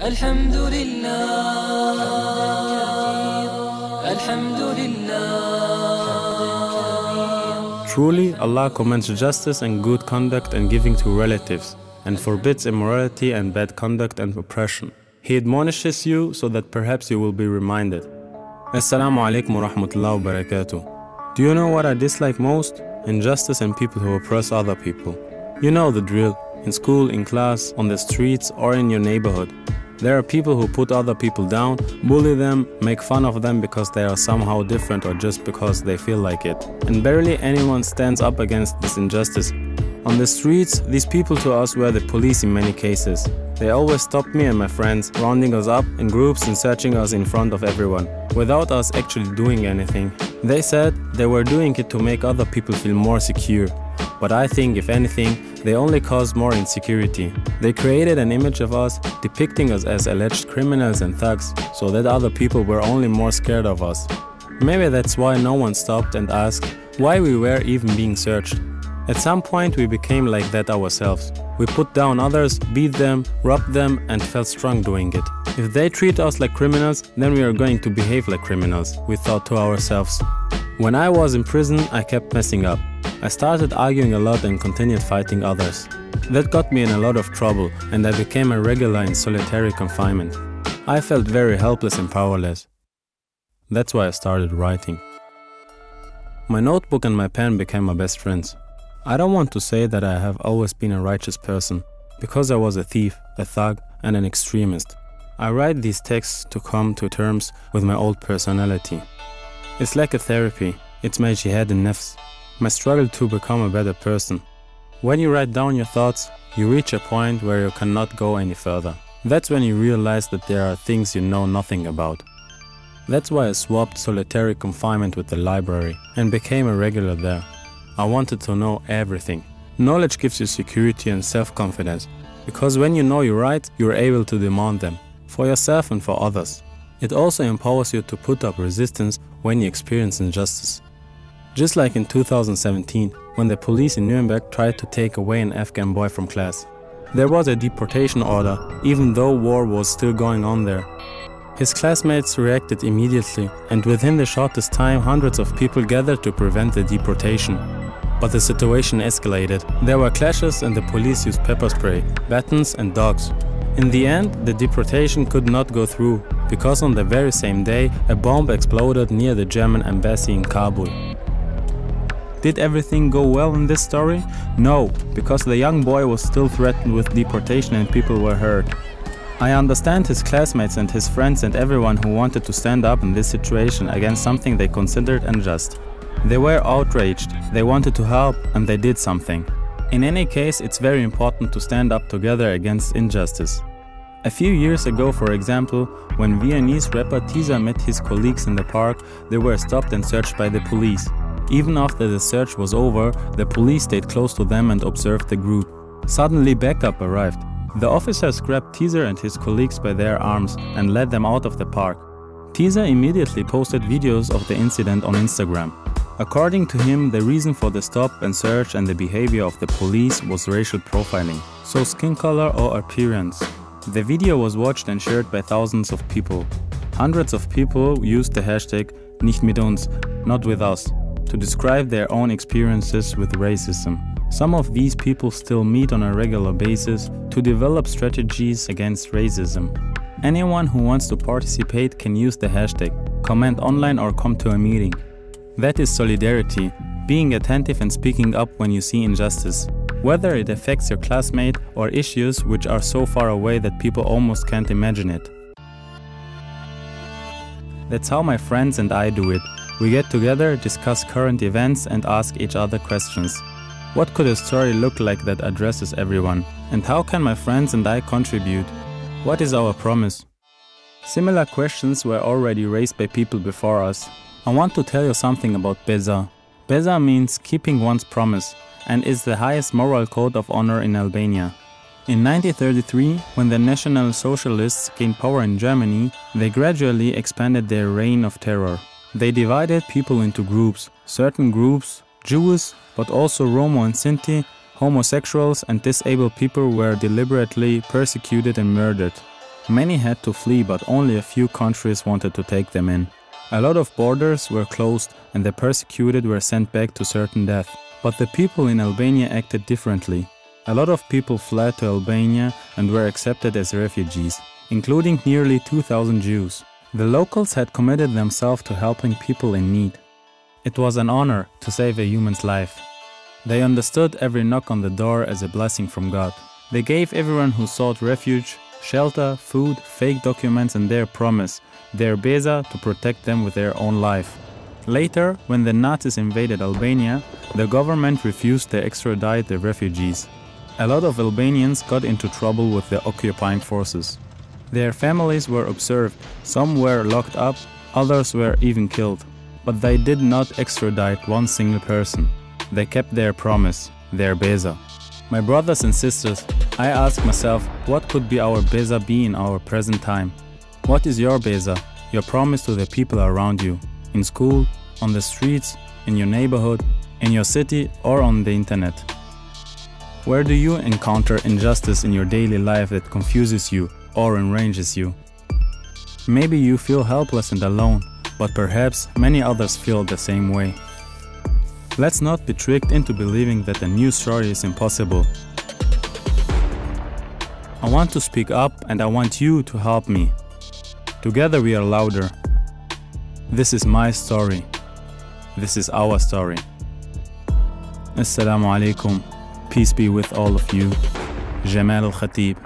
Alhamdulillah, Alhamdulillah. Truly, Allah commends justice and good conduct and giving to relatives, and forbids immorality and bad conduct and oppression. He admonishes you so that perhaps you will be reminded. Assalamu alaikum wa rahmatullahi wa barakatuh. Do you know what I dislike most? Injustice and people who oppress other people. You know the drill. In school, in class, on the streets, or in your neighborhood. There are people who put other people down, bully them, make fun of them because they are somehow different or just because they feel like it. And barely anyone stands up against this injustice. On the streets, these people to us were the police in many cases. They always stopped me and my friends, rounding us up in groups and searching us in front of everyone, without us actually doing anything. They said they were doing it to make other people feel more secure. But I think, if anything, they only caused more insecurity. They created an image of us, depicting us as alleged criminals and thugs, so that other people were only more scared of us. Maybe that's why no one stopped and asked why we were even being searched. At some point we became like that ourselves. We put down others, beat them, robbed them, and felt strong doing it. If they treat us like criminals, then we are going to behave like criminals, we thought to ourselves. When I was in prison, I kept messing up. I started arguing a lot and continued fighting others. That got me in a lot of trouble, and I became a regular in solitary confinement. I felt very helpless and powerless. That's why I started writing. My notebook and my pen became my best friends. I don't want to say that I have always been a righteous person, because I was a thief, a thug, and an extremist. I write these texts to come to terms with my old personality. It's like a therapy. It's my jihad in nafs, my struggle to become a better person. When you write down your thoughts, you reach a point where you cannot go any further. That's when you realize that there are things you know nothing about. That's why I swapped solitary confinement with the library and became a regular there. I wanted to know everything. Knowledge gives you security and self-confidence, because when you know you're right, you're able to demand them, for yourself and for others. It also empowers you to put up resistance when you experience injustice. Just like in 2017, when the police in Nuremberg tried to take away an Afghan boy from class. There was a deportation order, even though war was still going on there. His classmates reacted immediately, and within the shortest time hundreds of people gathered to prevent the deportation. But the situation escalated. There were clashes and the police used pepper spray, batons and dogs. In the end, the deportation could not go through, because on the very same day, a bomb exploded near the German embassy in Kabul. Did everything go well in this story? No, because the young boy was still threatened with deportation and people were hurt. I understand his classmates and his friends and everyone who wanted to stand up in this situation against something they considered unjust. They were outraged, they wanted to help, and they did something. In any case, it's very important to stand up together against injustice. A few years ago, for example, when Viennese rapper Teaser met his colleagues in the park, they were stopped and searched by the police. Even after the search was over, the police stayed close to them and observed the group. Suddenly backup arrived. The officers grabbed Teaser and his colleagues by their arms and led them out of the park. Teaser immediately posted videos of the incident on Instagram. According to him, the reason for the stop and search and the behavior of the police was racial profiling, so skin color or appearance. The video was watched and shared by thousands of people. Hundreds of people used the hashtag nicht mit uns, not with us, to describe their own experiences with racism. Some of these people still meet on a regular basis to develop strategies against racism. Anyone who wants to participate can use the hashtag, comment online or come to a meeting. That is solidarity, being attentive and speaking up when you see injustice, whether it affects your classmate or issues which are so far away that people almost can't imagine it. That's how my friends and I do it. We get together, discuss current events and ask each other questions. What could a story look like that addresses everyone? And how can my friends and I contribute? What is our promise? Similar questions were already raised by people before us. I want to tell you something about BESA. BESA means keeping one's promise and is the highest moral code of honor in Albania. In 1933, when the National Socialists gained power in Germany, they gradually expanded their reign of terror. They divided people into groups. Certain groups, Jews, but also Roma and Sinti, homosexuals and disabled people were deliberately persecuted and murdered. Many had to flee, but only a few countries wanted to take them in. A lot of borders were closed and the persecuted were sent back to certain death. But the people in Albania acted differently. A lot of people fled to Albania and were accepted as refugees, including nearly 2,000 Jews. The locals had committed themselves to helping people in need. It was an honor to save a human's life. They understood every knock on the door as a blessing from God. They gave everyone who sought refuge, shelter, food, fake documents and their promise, their BESA, to protect them with their own life. Later, when the Nazis invaded Albania, the government refused to extradite the refugees. A lot of Albanians got into trouble with the occupying forces. Their families were observed, some were locked up, others were even killed. But they did not extradite one single person. They kept their promise, their BESA. My brothers and sisters, I ask myself, what could be our BESA be in our present time? What is your BESA, your promise to the people around you? In school, on the streets, in your neighborhood, in your city, or on the internet? Where do you encounter injustice in your daily life that confuses you or enrages you? Maybe you feel helpless and alone, but perhaps many others feel the same way. Let's not be tricked into believing that a new story is impossible. I want to speak up and I want you to help me. Together we are louder. This is my story. This is our story. Assalamu alaikum. Peace be with all of you. Jamal al-Khatib.